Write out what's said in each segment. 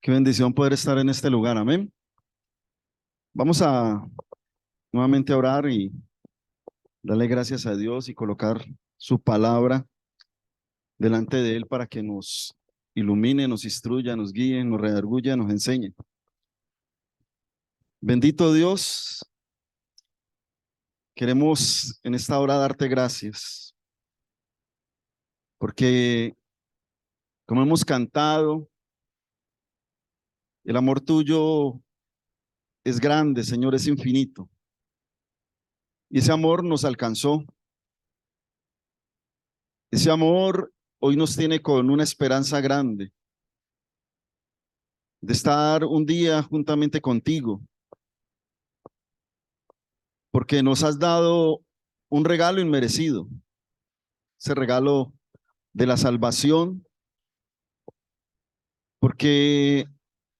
Qué bendición poder estar en este lugar, amén. Vamos a nuevamente a orar y darle gracias a Dios y colocar su palabra delante de Él para que nos ilumine, nos instruya, nos guíe, nos redarguya, nos enseñe. Bendito Dios, queremos en esta hora darte gracias, porque como hemos cantado, el amor tuyo es grande, Señor, es infinito. Y ese amor nos alcanzó. Ese amor hoy nos tiene con una esperanza grande de estar un día juntamente contigo, porque nos has dado un regalo inmerecido, ese regalo de la salvación, porque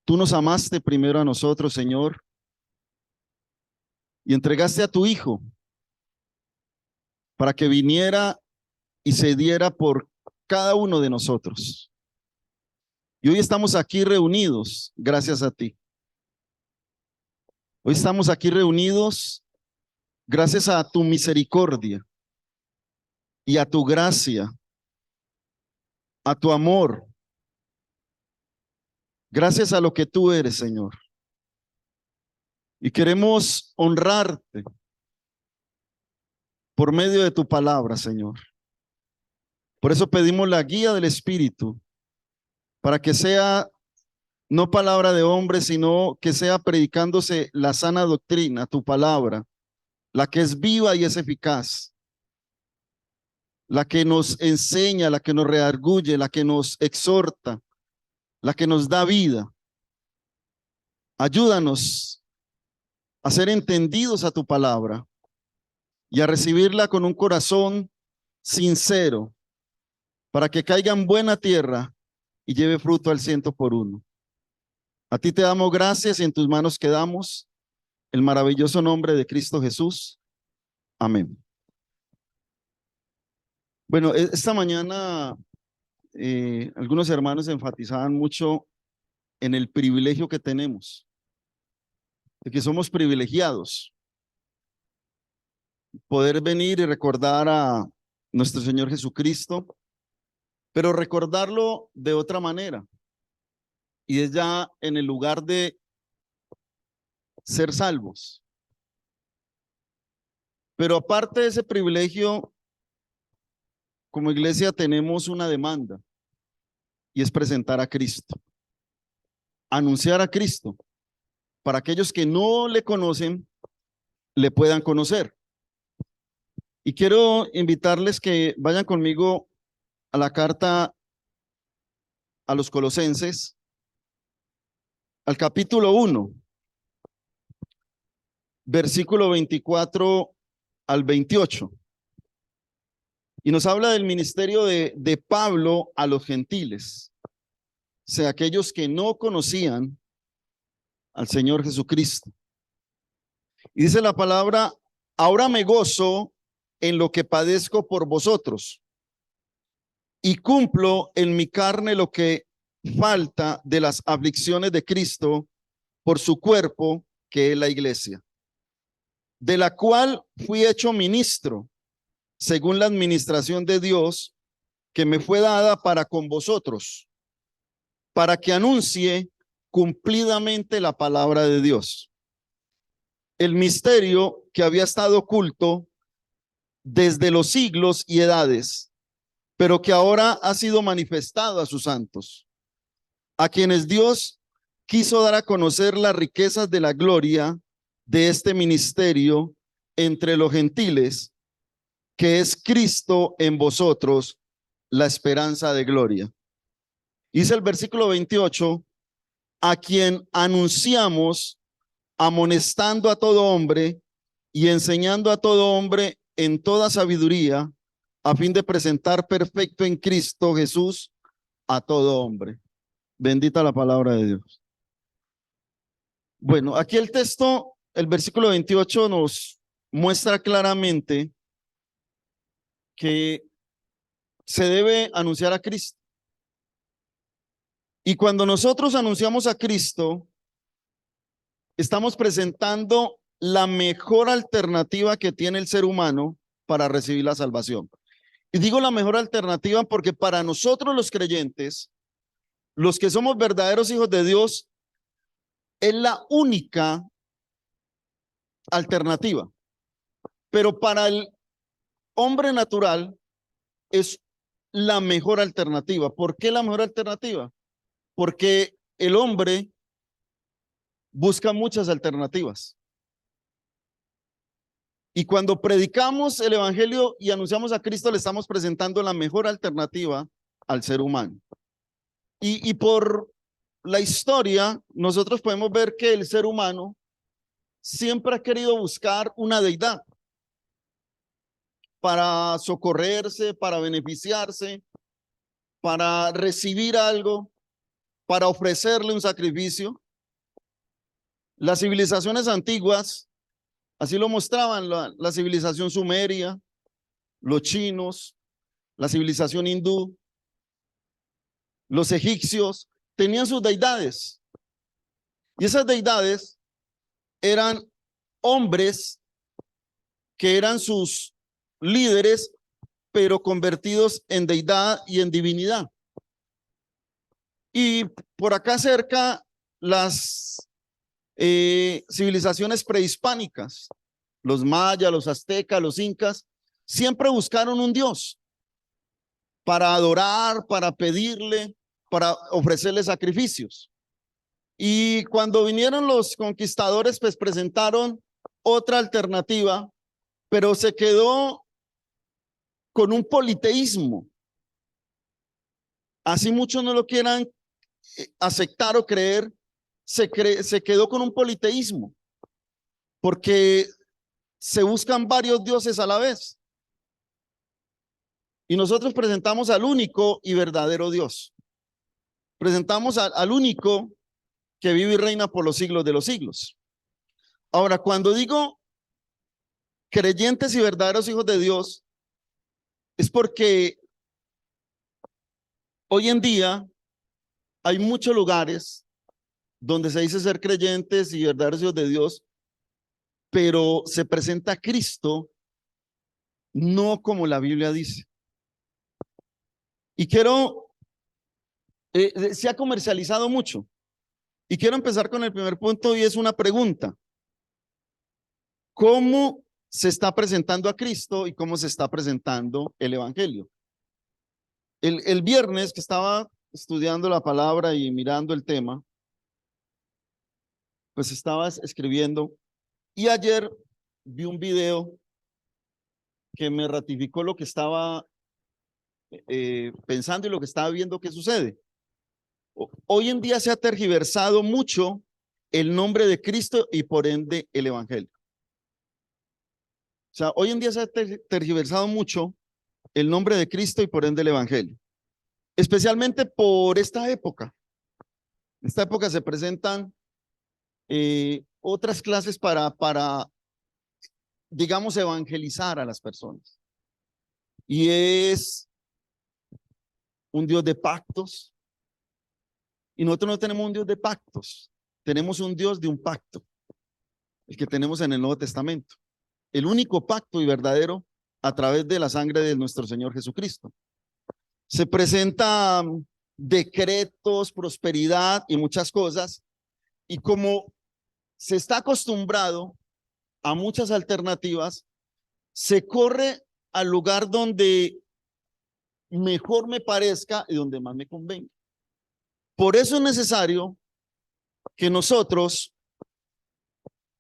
tú nos amaste primero a nosotros, Señor, y entregaste a tu Hijo para que viniera y se diera por cada uno de nosotros. Y hoy estamos aquí reunidos gracias a ti. Hoy estamos aquí reunidos gracias a tu misericordia y a tu gracia, a tu amor, gracias a lo que tú eres, Señor. Y queremos honrarte por medio de tu palabra, Señor. Por eso pedimos la guía del Espíritu, para que sea no palabra de hombre, sino que sea predicándose la sana doctrina, tu palabra, la que es viva y es eficaz, la que nos enseña, la que nos redarguye, la que nos exhorta, la que nos da vida. Ayúdanos a ser entendidos a tu palabra y a recibirla con un corazón sincero, para que caiga en buena tierra y lleve fruto al 100 por 1. A ti te damos gracias y en tus manos quedamos, el maravilloso nombre de Cristo Jesús. Amén. Bueno, esta mañana algunos hermanos enfatizaban mucho en el privilegio que tenemos, de que somos privilegiados, poder venir y recordar a nuestro Señor Jesucristo, pero recordarlo de otra manera, y es ya en el lugar de ser salvos. Pero aparte de ese privilegio, como iglesia tenemos una demanda, y es presentar a Cristo, anunciar a Cristo, para aquellos que no le conocen, le puedan conocer. Y quiero invitarles que vayan conmigo a la carta a los Colosenses, al capítulo 1, versículo 24 al 28. Y nos habla del ministerio de Pablo a los gentiles, o sea, aquellos que no conocían al Señor Jesucristo. Y dice la palabra: ahora me gozo en lo que padezco por vosotros, y cumplo en mi carne lo que falta de las aflicciones de Cristo por su cuerpo, que es la iglesia, de la cual fui hecho ministro según la administración de Dios que me fue dada para con vosotros, para que anuncie cumplidamente la palabra de Dios, el misterio que había estado oculto desde los siglos y edades, pero que ahora ha sido manifestado a sus santos, a quienes Dios quiso dar a conocer las riquezas de la gloria de este ministerio entre los gentiles, que es Cristo en vosotros, la esperanza de gloria. Dice el versículo 28, a quien anunciamos, amonestando a todo hombre y enseñando a todo hombre en toda sabiduría, a fin de presentar perfecto en Cristo Jesús a todo hombre. Bendita la palabra de Dios. Bueno, aquí el texto, el versículo 28 nos muestra claramente que se debe anunciar a Cristo. Y cuando nosotros anunciamos a Cristo, estamos presentando la mejor alternativa que tiene el ser humano para recibir la salvación. Y digo la mejor alternativa porque para nosotros los creyentes, los que somos verdaderos hijos de Dios, es la única alternativa. Pero para el hombre natural es la mejor alternativa. ¿Por qué la mejor alternativa? Porque el hombre busca muchas alternativas. Y cuando predicamos el evangelio y anunciamos a Cristo, le estamos presentando la mejor alternativa al ser humano. Y por la historia, nosotros podemos ver que el ser humano siempre ha querido buscar una deidad para socorrerse, para beneficiarse, para recibir algo, para ofrecerle un sacrificio. Las civilizaciones antiguas así lo mostraban, la civilización sumeria, los chinos, la civilización hindú, los egipcios, tenían sus deidades. Y esas deidades eran hombres que eran sus líderes, pero convertidos en deidad y en divinidad. Y por acá cerca, las civilizaciones prehispánicas, los mayas, los aztecas, los incas, siempre buscaron un Dios para adorar, para pedirle, para ofrecerle sacrificios. Y cuando vinieron los conquistadores, pues presentaron otra alternativa, pero se quedó con un politeísmo. Así muchos no lo quieran aceptar o creer, se quedó con un politeísmo, porque se buscan varios dioses a la vez. Y nosotros presentamos al único y verdadero Dios. Presentamos al único que vive y reina por los siglos de los siglos. Ahora, cuando digo creyentes y verdaderos hijos de Dios, es porque hoy en día hay muchos lugares donde se dice ser creyentes y verdaderos hijos de Dios, pero se presenta a Cristo no como la Biblia dice. Y se ha comercializado mucho. Y quiero empezar con el primer punto y es una pregunta. ¿Cómo se está presentando a Cristo y cómo se está presentando el evangelio? El viernes que estaba estudiando la palabra y mirando el tema, pues estaba escribiendo y ayer vi un video que me ratificó lo que estaba pensando y lo que estaba viendo que sucede. Hoy en día se ha tergiversado mucho el nombre de Cristo y por ende el evangelio. O sea, hoy en día se ha tergiversado mucho el nombre de Cristo y por ende el evangelio. Especialmente por esta época. En esta época se presentan otras clases para, digamos, evangelizar a las personas. Y es un Dios de pactos. Y nosotros no tenemos un Dios de pactos. Tenemos un Dios de un pacto. El que tenemos en el Nuevo Testamento. El único pacto y verdadero a través de la sangre de nuestro Señor Jesucristo. Se presentan decretos, prosperidad y muchas cosas. Y como se está acostumbrado a muchas alternativas, se corre al lugar donde mejor me parezca y donde más me convenga. Por eso es necesario que nosotros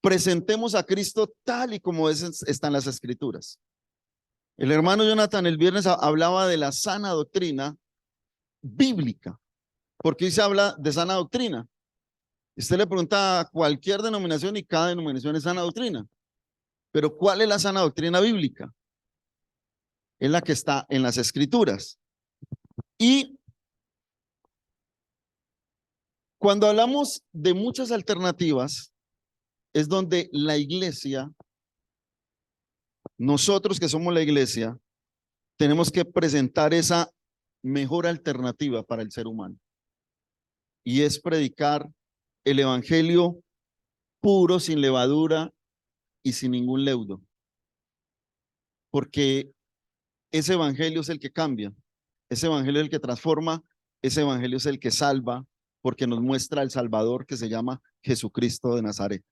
presentemos a Cristo tal y como están las escrituras. El hermano Jonathan el viernes hablaba de la sana doctrina bíblica, porque hoy se habla de sana doctrina. Usted le pregunta a cualquier denominación y cada denominación es sana doctrina. Pero ¿cuál es la sana doctrina bíblica? Es la que está en las escrituras. Y cuando hablamos de muchas alternativas, es donde la iglesia, nosotros que somos la iglesia, tenemos que presentar esa mejor alternativa para el ser humano. y es predicar el evangelio puro, sin levadura y sin ningún leudo, porque ese evangelio es el que cambia, ese evangelio es el que transforma, ese evangelio es el que salva, porque nos muestra el Salvador que se llama Jesucristo de Nazaret.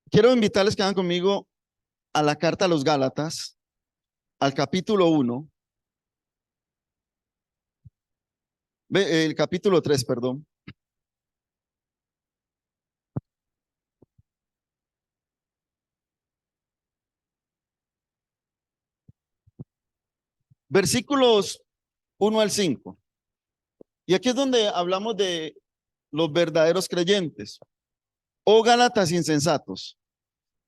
Quiero invitarles que hagan conmigo a la carta a los Gálatas, al capítulo 1, el capítulo 3, perdón. Versículos 1 al 5. Y aquí es donde hablamos de los verdaderos creyentes. Oh Gálatas insensatos,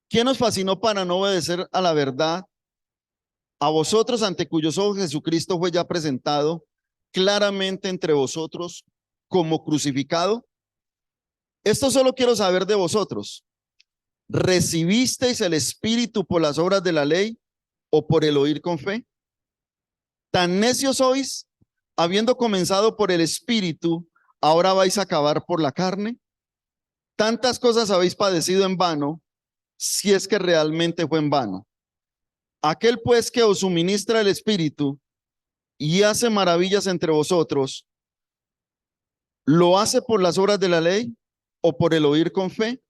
¿quién os fascinó para no obedecer a la verdad? A vosotros, ante cuyos ojos Jesucristo fue ya presentado claramente entre vosotros como crucificado. Esto solo quiero saber de vosotros. ¿Recibisteis el Espíritu por las obras de la ley o por el oír con fe? Tan necios sois, habiendo comenzado por el Espíritu, ahora vais a acabar por la carne. Tantas cosas habéis padecido en vano, si es que realmente fue en vano. Aquel pues que os suministra el Espíritu y hace maravillas entre vosotros, ¿lo hace por las obras de la ley o por el oír con fe?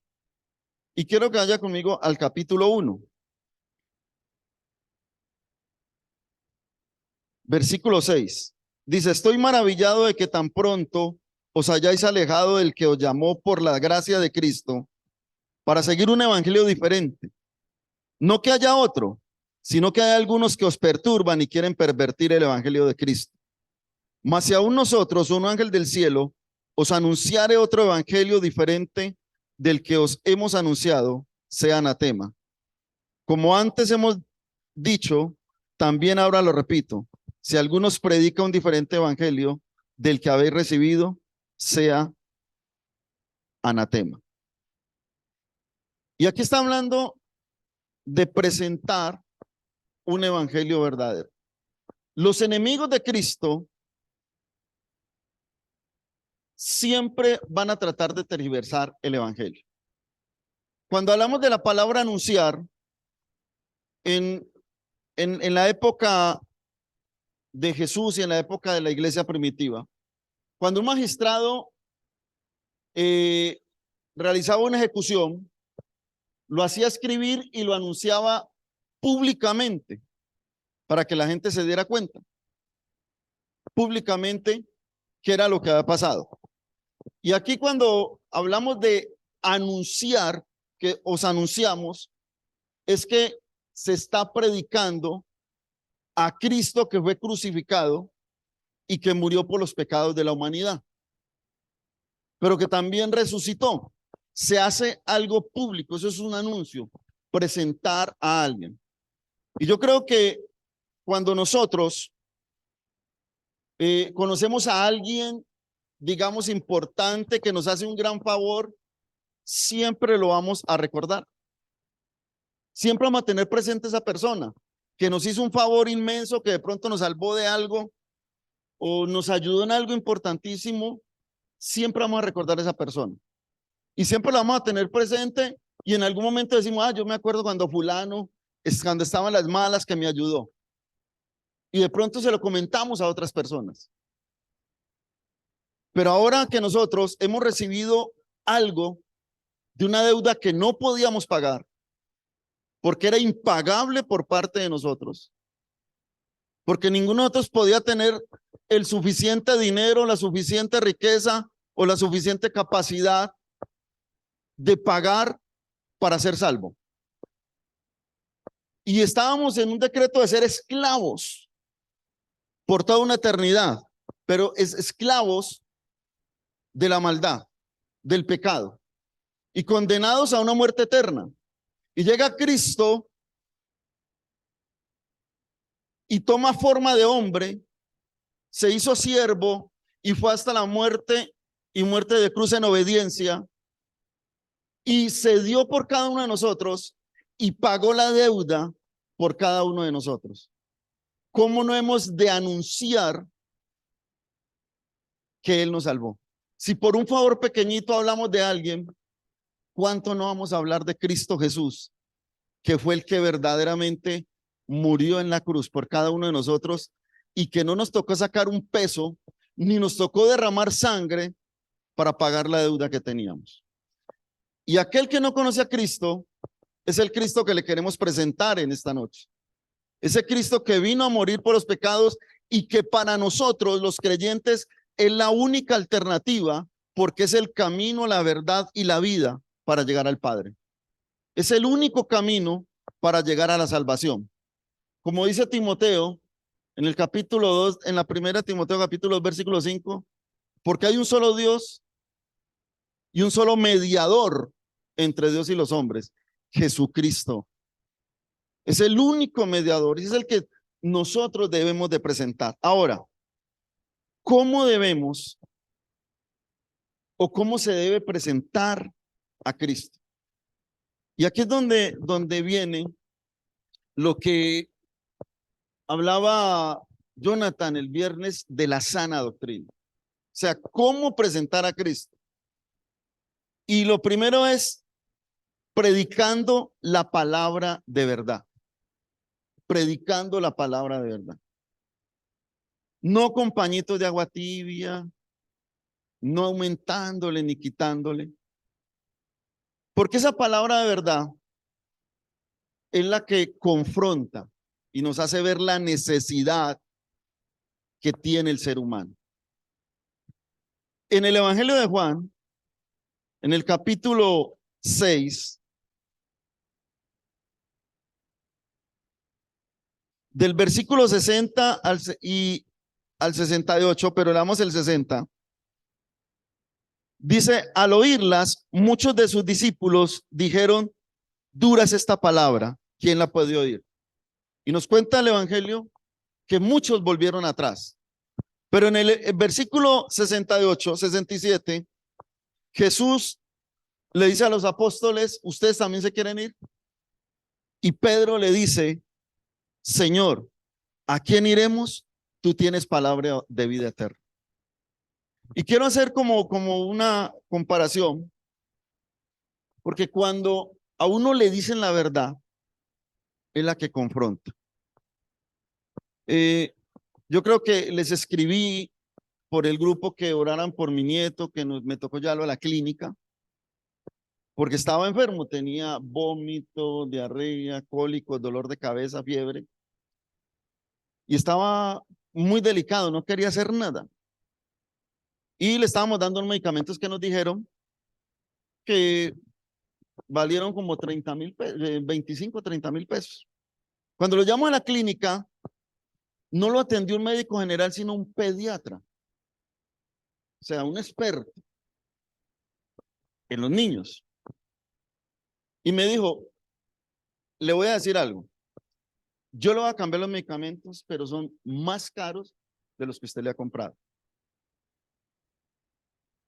Y quiero que vaya conmigo al capítulo 1, versículo 6. Dice, estoy maravillado de que tan pronto os hayáis alejado del que os llamó por la gracia de Cristo para seguir un evangelio diferente. No que haya otro, sino que hay algunos que os perturban y quieren pervertir el evangelio de Cristo. Mas si aún nosotros, un ángel del cielo, os anunciare otro evangelio diferente del que os hemos anunciado, sea anatema. Como antes hemos dicho, también ahora lo repito, si algunos predica un diferente evangelio del que habéis recibido, sea anatema. Y aquí está hablando de presentar un evangelio verdadero. Los enemigos de Cristo siempre van a tratar de tergiversar el evangelio. Cuando hablamos de la palabra anunciar, en la época de Jesús y en la época de la iglesia primitiva, cuando un magistrado realizaba una ejecución, lo hacía escribir y lo anunciaba públicamente para que la gente se diera cuenta públicamente qué era lo que había pasado. Y aquí cuando hablamos de anunciar, que os anunciamos, es que se está predicando a Cristo que fue crucificado y que murió por los pecados de la humanidad, pero que también resucitó. Se hace algo público, eso es un anuncio, presentar a alguien. Y yo creo que cuando nosotros conocemos a alguien, digamos, importante, que nos hace un gran favor, siempre lo vamos a recordar. Siempre vamos a tener presente esa persona que nos hizo un favor inmenso, que de pronto nos salvó de algo o nos ayudó en algo importantísimo. Siempre vamos a recordar a esa persona y siempre lo vamos a tener presente, y en algún momento decimos, yo me acuerdo cuando fulano, cuando estaban las malas, que me ayudó, y de pronto se lo comentamos a otras personas. Pero ahora que nosotros hemos recibido algo de una deuda que no podíamos pagar, porque era impagable por parte de nosotros, porque ninguno de nosotros podía tener el suficiente dinero, la suficiente riqueza o la suficiente capacidad de pagar para ser salvo. Y estábamos en un decreto de ser esclavos por toda una eternidad, pero esclavos de la maldad, del pecado, y condenados a una muerte eterna. Y llega Cristo y toma forma de hombre, se hizo siervo y fue hasta la muerte, y muerte de cruz en obediencia, y se dio por cada uno de nosotros y pagó la deuda por cada uno de nosotros. ¿Cómo no hemos de anunciar que Él nos salvó. Si por un favor pequeñito hablamos de alguien, ¿cuánto no vamos a hablar de Cristo Jesús, que fue el que verdaderamente murió en la cruz por cada uno de nosotros y que no nos tocó sacar un peso, ni nos tocó derramar sangre para pagar la deuda que teníamos? Y aquel que no conoce a Cristo es el Cristo que le queremos presentar en esta noche. Ese Cristo que vino a morir por los pecados y que para nosotros los creyentes es la única alternativa, porque es el camino, la verdad y la vida para llegar al Padre. Es el único camino para llegar a la salvación. Como dice Timoteo en el capítulo 2, en la primera Timoteo capítulo 2, versículo 5, porque hay un solo Dios y un solo mediador entre Dios y los hombres, Jesucristo. Es el único mediador y es el que nosotros debemos de presentar. Ahora, ¿cómo debemos o cómo se debe presentar a Cristo? Y aquí es donde viene lo que hablaba Jonathan el viernes de la sana doctrina. O sea, ¿cómo presentar a Cristo? Y lo primero es predicando la palabra de verdad. Predicando la palabra de verdad. No con pañitos de agua tibia, no aumentándole ni quitándole. Porque esa palabra de verdad es la que confronta y nos hace ver la necesidad que tiene el ser humano. En el Evangelio de Juan, en el capítulo 6, del versículo 60 al 68, pero leamos el 60. Dice, al oírlas, muchos de sus discípulos dijeron, dura es esta palabra, ¿quién la puede oír? Y nos cuenta el Evangelio que muchos volvieron atrás. Pero en el versículo 68, 67, Jesús le dice a los apóstoles, ¿ustedes también se quieren ir? Y Pedro le dice, Señor, ¿a quién iremos? Tú tienes palabra de vida eterna. Y quiero hacer como una comparación, porque cuando a uno le dicen la verdad, es la que confronta. Eh, yo creo que les escribí por el grupo que oraran por mi nieto, que me tocó llevarlo a la clínica, porque estaba enfermo, tenía vómito, diarrea, cólicos, dolor de cabeza, fiebre, y estaba muy delicado, no quería hacer nada. Y le estábamos dando los medicamentos que nos dijeron que valieron como 25, 30,000 pesos. Cuando lo llamo a la clínica, no lo atendió un médico general, sino un pediatra, o sea, un experto en los niños. Y me dijo, le voy a decir algo, yo le voy a cambiar los medicamentos, pero son más caros de los que usted le ha comprado.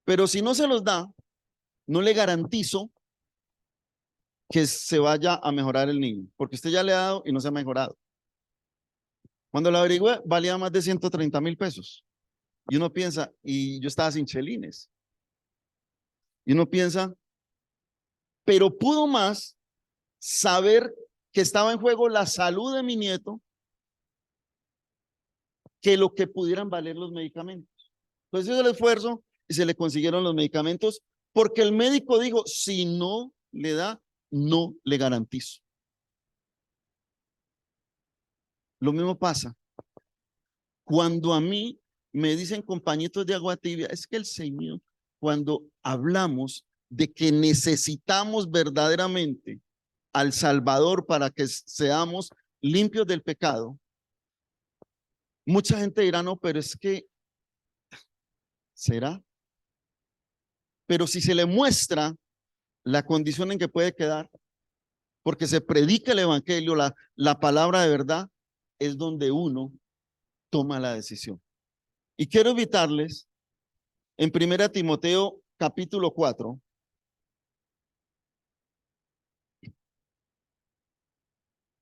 Pero si no se los da, no le garantizo que se vaya a mejorar el niño, porque usted ya le ha dado y no se ha mejorado. Cuando lo averigüé, valía más de 130,000 pesos. Y uno piensa, y yo estaba sin chelines. Y uno piensa, pero pudo más saber que estaba en juego la salud de mi nieto que lo que pudieran valer los medicamentos. Entonces hizo el esfuerzo y se le consiguieron los medicamentos porque el médico dijo, si no le da, no le garantizo. Lo mismo pasa cuando a mí me dicen compañitos de agua tibia, es que el Señor, cuando hablamos de que necesitamos verdaderamente al Salvador para que seamos limpios del pecado, mucha gente dirá, no, pero es que, ¿será? Pero si se le muestra la condición en que puede quedar, porque se predica el evangelio, la palabra de verdad, es donde uno toma la decisión. Y quiero invitarles en 1 Timoteo capítulo 4,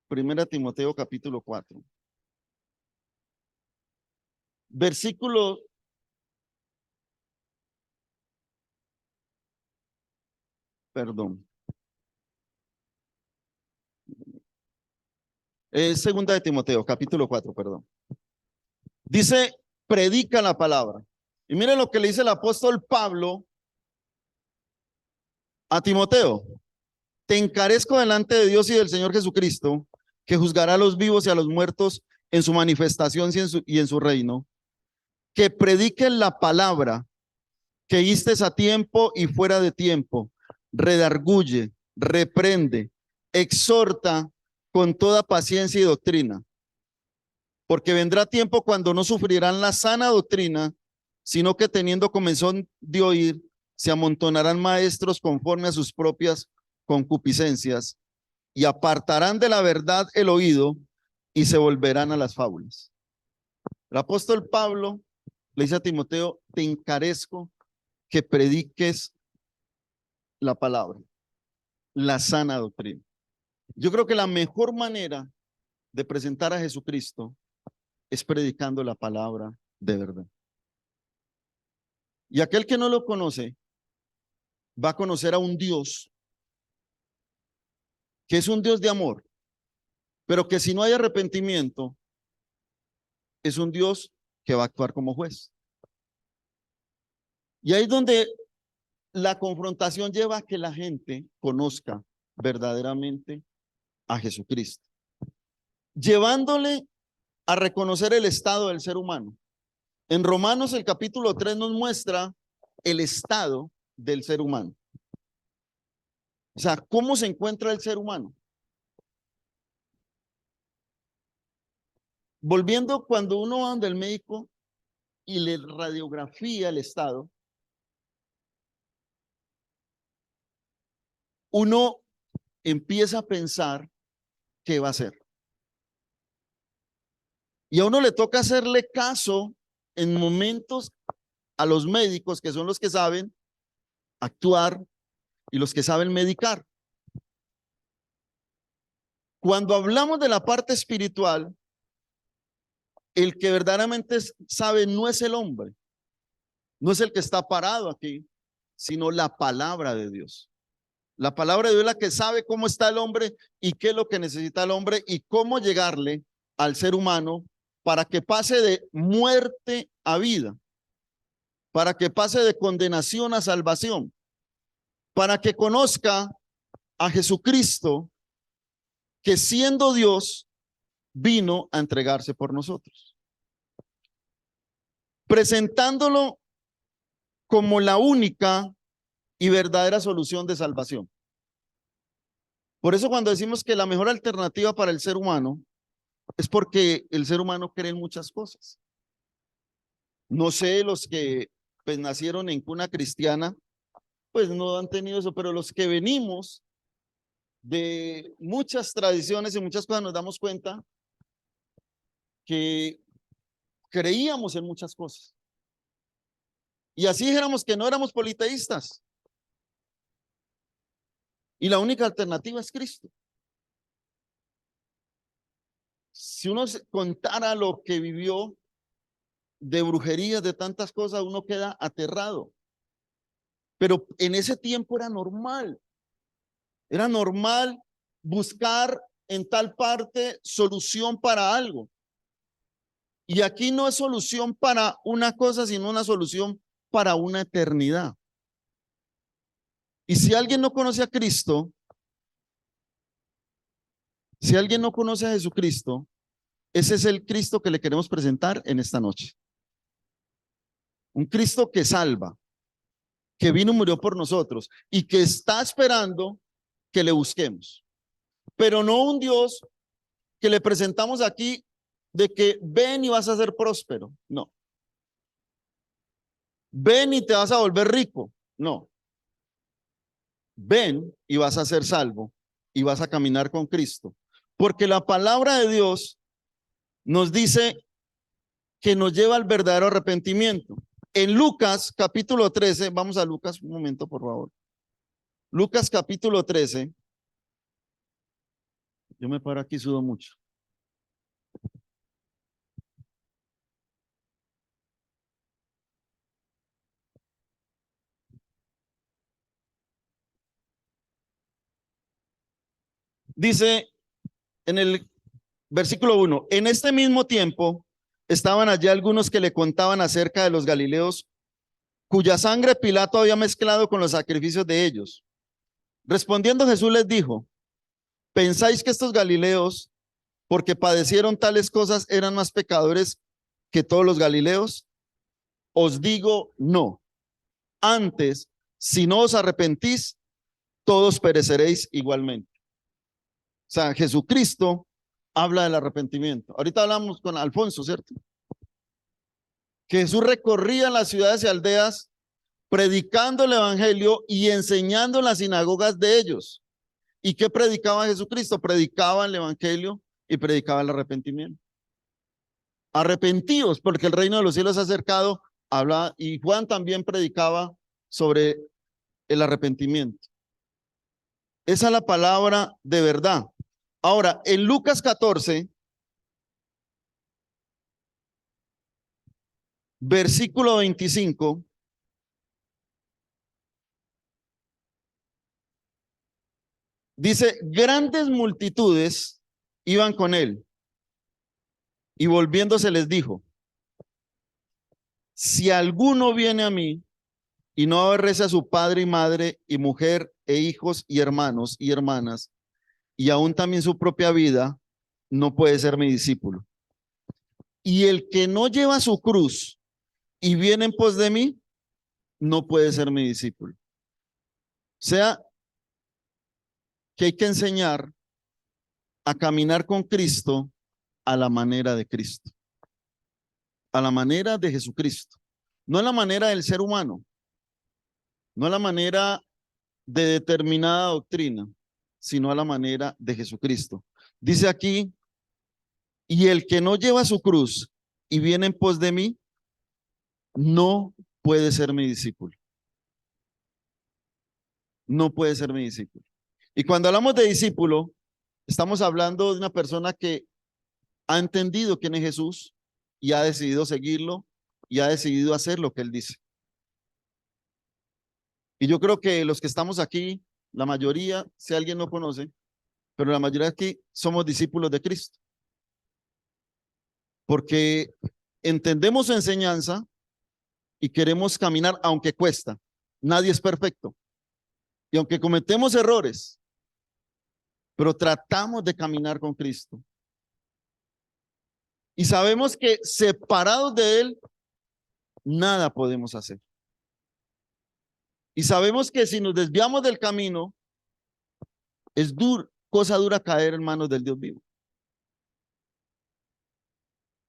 Primera Timoteo capítulo 4, versículo perdón. Es segunda de Timoteo, capítulo 4, perdón. Dice, predica la palabra. Y miren lo que le dice el apóstol Pablo a Timoteo. Te encarezco delante de Dios y del Señor Jesucristo, que juzgará a los vivos y a los muertos en su manifestación y en su reino, que prediquen la palabra, que istes a tiempo y fuera de tiempo, redarguye, reprende, exhorta con toda paciencia y doctrina, porque vendrá tiempo cuando no sufrirán la sana doctrina, sino que teniendo comezón de oír, se amontonarán maestros conforme a sus propias concupiscencias y apartarán de la verdad el oído y se volverán a las fábulas. El apóstol Pablo le dice a Timoteo, te encarezco que prediques la palabra, la sana doctrina. Yo creo que la mejor manera de presentar a Jesucristo es predicando la palabra de verdad. Y aquel que no lo conoce va a conocer a un Dios que es un Dios de amor, pero que si no hay arrepentimiento, es un Dios que va a actuar como juez. Y ahí es donde la confrontación lleva a que la gente conozca verdaderamente a Jesucristo, llevándole a reconocer el estado del ser humano. En Romanos el capítulo 3 nos muestra el estado del ser humano. O sea, ¿cómo se encuentra el ser humano? Volviendo cuando uno va donde el médico y le radiografía el estado, uno empieza a pensar qué va a hacer. Y a uno le toca hacerle caso en momentos a los médicos, que son los que saben actuar y los que saben medicar. Cuando hablamos de la parte espiritual, el que verdaderamente sabe no es el hombre, no es el que está parado aquí, sino la palabra de Dios. La palabra de Dios es la que sabe cómo está el hombre y qué es lo que necesita el hombre y cómo llegarle al ser humano para que pase de muerte a vida, para que pase de condenación a salvación, para que conozca a Jesucristo, que siendo Dios vino a entregarse por nosotros, presentándolo como la única y verdadera solución de salvación. Por eso cuando decimos que la mejor alternativa para el ser humano es porque el ser humano cree en muchas cosas. No sé, los que pues nacieron en cuna cristiana, pues no han tenido eso, pero los que venimos de muchas tradiciones y muchas cosas nos damos cuenta que creíamos en muchas cosas. Y así dijéramos que no éramos politeístas. Y la única alternativa es Cristo. Si uno contara lo que vivió de brujerías, de tantas cosas, uno queda aterrado. Pero en ese tiempo era normal. Era normal buscar en tal parte solución para algo. Y aquí no es solución para una cosa, sino una solución para una eternidad. Y si alguien no conoce a Cristo, si alguien no conoce a Jesucristo, ese es el Cristo que le queremos presentar en esta noche. Un Cristo que salva, que vino y murió por nosotros y que está esperando que le busquemos. Pero no un Dios que le presentamos aquí de que ven y vas a ser próspero. No. Ven y te vas a volver rico. No. Ven y vas a ser salvo y vas a caminar con Cristo. Porque la palabra de Dios nos dice que nos lleva al verdadero arrepentimiento. En Lucas capítulo 13, vamos a Lucas un momento, por favor. Lucas capítulo 13. Yo me paro aquí, sudo mucho. Dice en el versículo 1, en este mismo tiempo estaban allí algunos que le contaban acerca de los galileos cuya sangre Pilato había mezclado con los sacrificios de ellos. Respondiendo Jesús les dijo, ¿pensáis que estos galileos, porque padecieron tales cosas, eran más pecadores que todos los galileos? Os digo no. Antes, si no os arrepentís, todos pereceréis igualmente. O sea, Jesucristo habla del arrepentimiento. Ahorita hablamos con Alfonso, ¿cierto? Que Jesús recorría las ciudades y aldeas predicando el evangelio y enseñando en las sinagogas de ellos. ¿Y qué predicaba Jesucristo? Predicaba el evangelio y predicaba el arrepentimiento. Arrepentíos, porque el reino de los cielos se ha acercado. Habla, y Juan también predicaba sobre el arrepentimiento. Esa es la palabra de verdad. Ahora, en Lucas 14, versículo 25, dice, grandes multitudes iban con él y volviéndose les dijo, si alguno viene a mí y no aborrece a su padre y madre y mujer e hijos y hermanos y hermanas y aún también su propia vida, no puede ser mi discípulo. Y el que no lleva su cruz y viene en pos de mí, no puede ser mi discípulo. O sea, que hay que enseñar a caminar con Cristo a la manera de Cristo, a la manera de Jesucristo, no a la manera del ser humano, no a la manera de determinada doctrina, sino a la manera de Jesucristo. Dice aquí, y el que no lleva su cruz y viene en pos de mí, no puede ser mi discípulo. No puede ser mi discípulo. Y cuando hablamos de discípulo, estamos hablando de una persona que ha entendido quién es Jesús y ha decidido seguirlo y ha decidido hacer lo que él dice. Y yo creo que los que estamos aquí, la mayoría, si alguien no conoce, pero la mayoría aquí somos discípulos de Cristo. Porque entendemos su enseñanza y queremos caminar aunque cuesta. Nadie es perfecto. Y aunque cometemos errores, pero tratamos de caminar con Cristo. Y sabemos que separados de Él, nada podemos hacer. Y sabemos que si nos desviamos del camino, es cosa dura caer en manos del Dios vivo.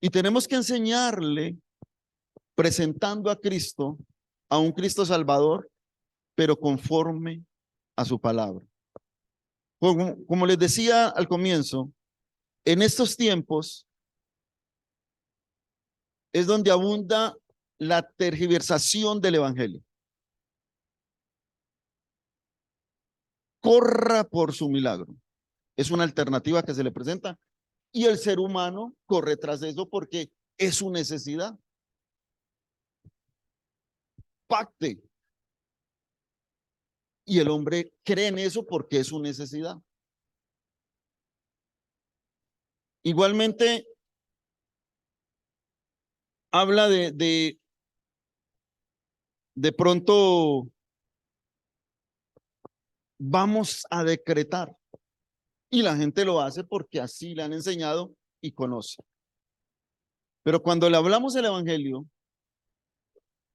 Y tenemos que enseñarle presentando a Cristo, a un Cristo Salvador, pero conforme a su palabra. Como les decía al comienzo, en estos tiempos es donde abunda la tergiversación del evangelio. Corra por su milagro. Es una alternativa que se le presenta y el ser humano corre tras eso porque es su necesidad. Pacte. Y el hombre cree en eso porque es su necesidad. Igualmente, habla de pronto vamos a decretar. Y la gente lo hace porque así le han enseñado y conoce. Pero cuando le hablamos del evangelio,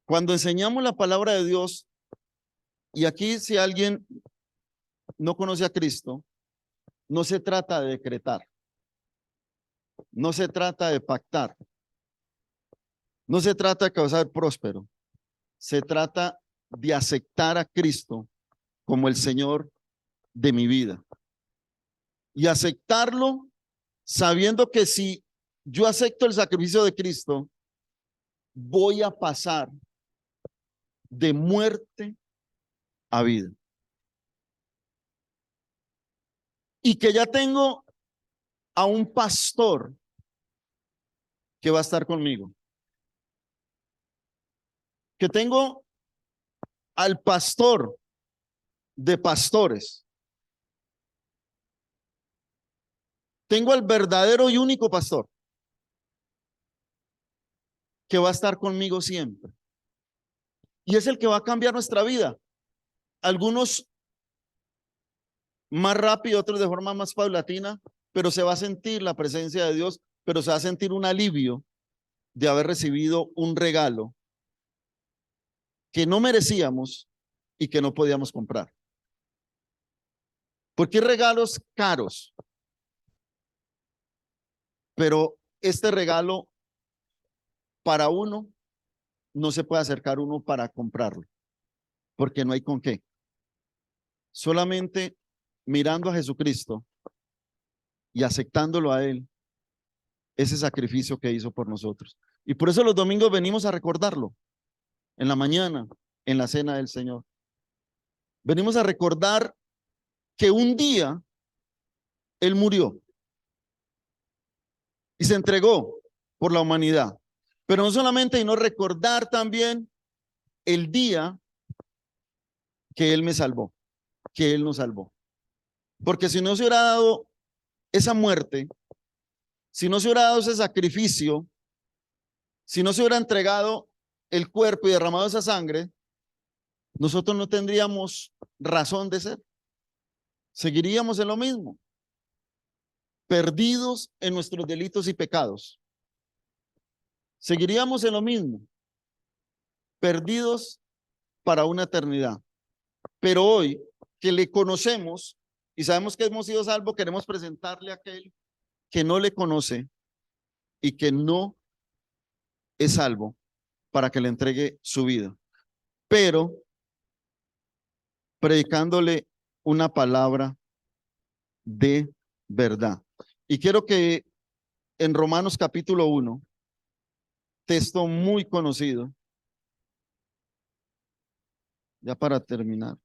cuando enseñamos la palabra de Dios, y aquí si alguien no conoce a Cristo, no se trata de decretar, no se trata de pactar, no se trata de causar próspero, se trata de aceptar a Cristo como el Señor de mi vida. Y aceptarlo sabiendo que si yo acepto el sacrificio de Cristo, voy a pasar de muerte a vida. Y que ya tengo a un pastor que va a estar conmigo. Que tengo al pastor de pastores. Tengo al verdadero y único pastor que va a estar conmigo siempre. Y es el que va a cambiar nuestra vida. Algunos más rápido, otros de forma más paulatina, pero se va a sentir la presencia de Dios, pero se va a sentir un alivio de haber recibido un regalo que no merecíamos y que no podíamos comprar. Porque hay regalos caros, pero este regalo para uno no se puede acercar uno para comprarlo, porque no hay con qué. Solamente mirando a Jesucristo y aceptándolo a Él, ese sacrificio que hizo por nosotros. Y por eso los domingos venimos a recordarlo, en la mañana, en la cena del Señor. Venimos a recordar que un día Él murió y se entregó por la humanidad. Pero no solamente, sino recordar también el día que Él me salvó, que Él nos salvó. Porque si no se hubiera dado esa muerte, si no se hubiera dado ese sacrificio, si no se hubiera entregado el cuerpo y derramado esa sangre, nosotros no tendríamos razón de ser. Seguiríamos en lo mismo, perdidos en nuestros delitos y pecados. Seguiríamos en lo mismo, perdidos para una eternidad. Pero hoy que le conocemos y sabemos que hemos sido salvos, queremos presentarle a aquel que no le conoce y que no es salvo para que le entregue su vida. Pero predicándole una palabra de verdad. Y quiero que en Romanos capítulo 1, texto muy conocido, ya para terminar.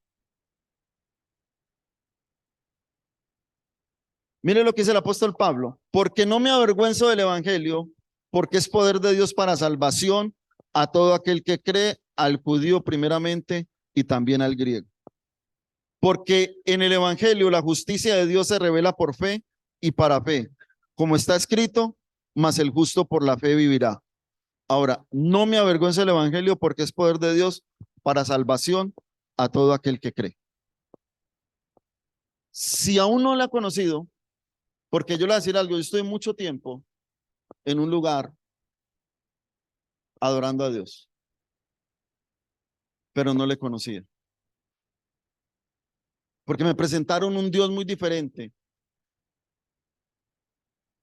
Mire lo que dice el apóstol Pablo, porque no me avergüenzo del evangelio, porque es poder de Dios para salvación a todo aquel que cree, al judío primeramente y también al griego. Porque en el evangelio la justicia de Dios se revela por fe y para fe, como está escrito, mas el justo por la fe vivirá. Ahora, no me avergüenzo del evangelio porque es poder de Dios para salvación a todo aquel que cree. Si aún no la ha conocido, porque yo le voy a decir algo, yo estoy mucho tiempo en un lugar adorando a Dios, pero no le conocía. Porque me presentaron un Dios muy diferente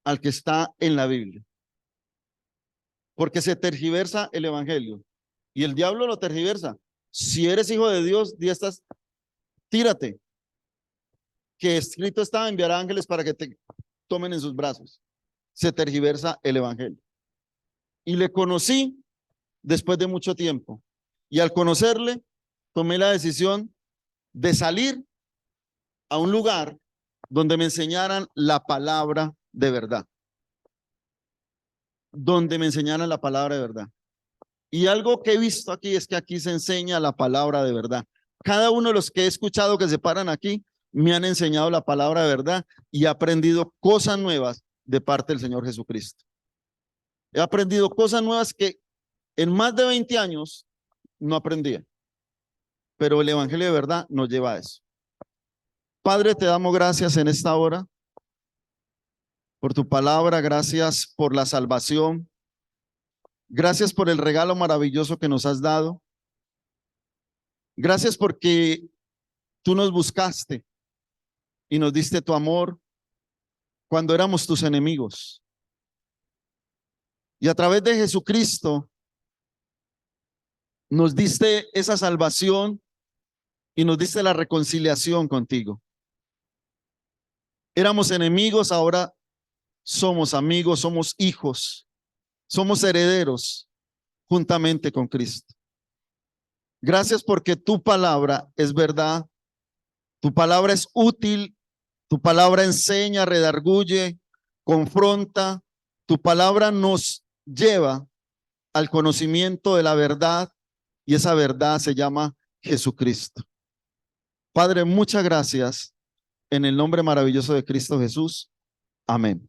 al que está en la Biblia. Porque se tergiversa el evangelio y el diablo lo tergiversa. Si eres hijo de Dios, tírate, que escrito está, enviar ángeles para que te tomen en sus brazos. Se tergiversa el evangelio. Y le conocí después de mucho tiempo. Y al conocerle, tomé la decisión de salir a un lugar donde me enseñaran la palabra de verdad. Donde me enseñaran la palabra de verdad. Y algo que he visto aquí es que aquí se enseña la palabra de verdad. Cada uno de los que he escuchado que se paran aquí me han enseñado la palabra de verdad y he aprendido cosas nuevas de parte del Señor Jesucristo. He aprendido cosas nuevas que en más de 20 años no aprendía. Pero el evangelio de verdad nos lleva a eso. Padre, te damos gracias en esta hora por tu palabra, gracias por la salvación, gracias por el regalo maravilloso que nos has dado. Gracias porque tú nos buscaste y nos diste tu amor cuando éramos tus enemigos. Y a través de Jesucristo nos diste esa salvación y nos diste la reconciliación contigo. Éramos enemigos, ahora somos amigos, somos hijos, somos herederos juntamente con Cristo. Gracias porque tu palabra es verdad, tu palabra es útil, tu palabra enseña, redarguye, confronta, tu palabra nos lleva al conocimiento de la verdad y esa verdad se llama Jesucristo. Padre, muchas gracias en el nombre maravilloso de Cristo Jesús. Amén.